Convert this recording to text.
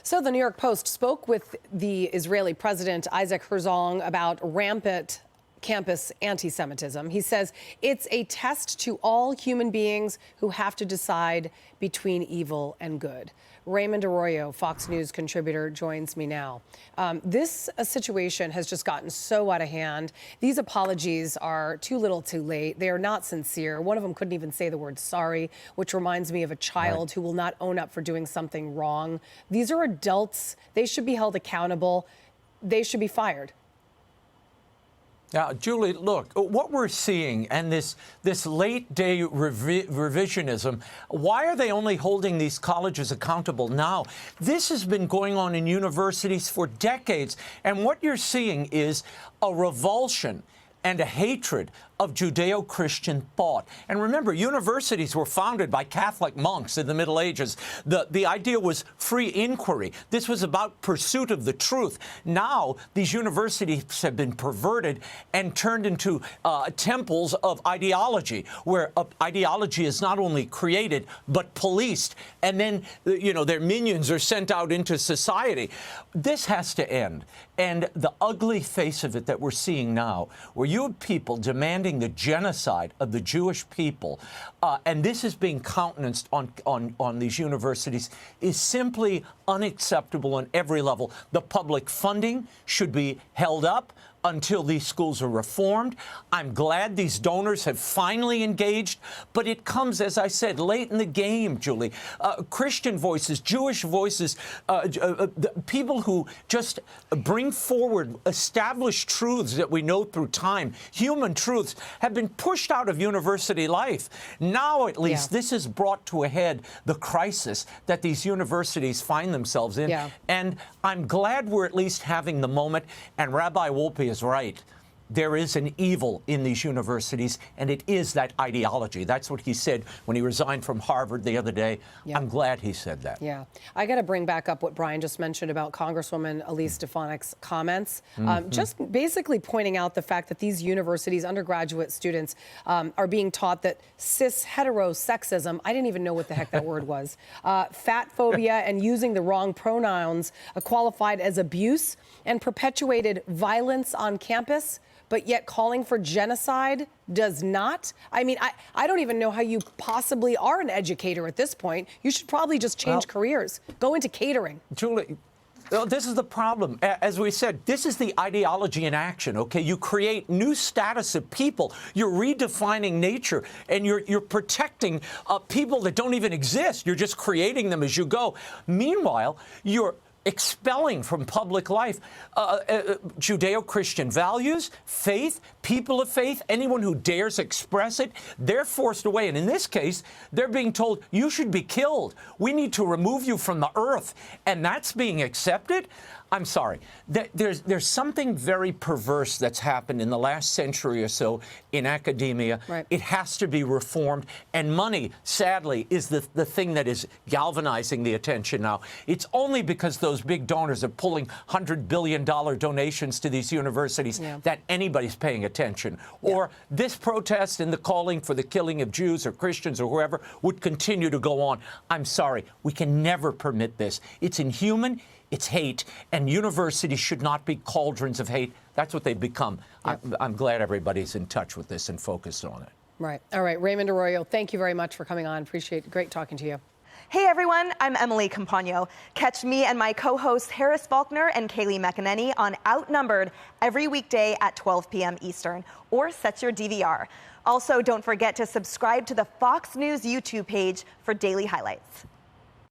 So the New York Post spoke with the Israeli president, Isaac Herzog, about rampant campus anti-Semitism. He says it's a test to all human beings who have to decide between evil and good. Raymond Arroyo, Fox News contributor, joins me now. This situation has just gotten so out of hand. These apologies are too little too late. They are not sincere. One of them couldn't even say the word sorry, which reminds me of a child who will not own up for doing something wrong. These are adults. They should be held accountable. They should be fired. Now, Julie, look, what we're seeing and this late-day revisionism, why are they only holding these colleges accountable now? This has been going on in universities for decades, and what you're seeing is a revulsion and a hatred of Judeo-Christian thought. And remember, universities were founded by Catholic monks in the Middle Ages. The idea was free inquiry. This was about pursuit of the truth. Now, these universities have been perverted and turned into temples of ideology, where ideology is not only created, but policed. And then, you know, their minions are sent out into society. This has to end. And the ugly face of it that we're seeing now, where you have people demanding the genocide of the Jewish people, and this is being countenanced on these universities, is simply unacceptable on every level. The public funding should be held up until these schools are reformed. I'm glad these donors have finally engaged, but it comes, as I said, late in the game, Julie. Christian voices, Jewish voices, people who just bring forward established truths that we know through time, human truths, have been pushed out of university life. Now, at least, this has brought to a head the crisis that these universities find themselves in. And I'm glad we're at least having the moment, and Rabbi Wolpe is right. There is an evil in these universities, and it is that ideology. That's what he said when he resigned from Harvard the other day. I'm glad he said that. I got to bring back up what Brian just mentioned about Congresswoman Elise Stefanik's comments. Just basically pointing out the fact that these universities, undergraduate students, are being taught that cis heterosexism, I didn't even know what the heck that word was, fat phobia and using the wrong pronouns qualified as abuse and perpetuated violence on campus, but yet calling for genocide does not? I mean, I don't even know how you possibly are an educator at this point. You should probably just change careers. Go into catering. Julie, this is the problem. As we said, this is the ideology in action, okay? You create new status of people. You're redefining nature, and you're protecting people that don't even exist. You're just creating them as you go. Meanwhile, you're expelling from public life Judeo-Christian values, faith, people of faith, anyone who dares express it, they're forced away. And in this case, they're being told, you should be killed. We need to remove you from the earth. And that's being accepted? I'm sorry. There's something very perverse that's happened in the last century or so in academia. It has to be reformed. And money, sadly, is the thing that is galvanizing the attention now. It's only because those big donors are pulling $100 billion donations to these universities that anybody's paying attention. Or this protest and the calling for the killing of Jews or Christians or whoever would continue to go on. I'm sorry. We can never permit this. It's inhuman. It's hate, and universities should not be cauldrons of hate. That's what they've become. I'm glad everybody's in touch with this and focused on it. All right. Raymond Arroyo, thank you very much for coming on. Appreciate it. Great talking to you. Hey, everyone. I'm Emily Campagno. Catch me and my co-hosts Harris Faulkner and Kaylee McEnany on Outnumbered every weekday at 12 p.m. Eastern, or set your DVR. Also, don't forget to subscribe to the Fox News YouTube page for daily highlights.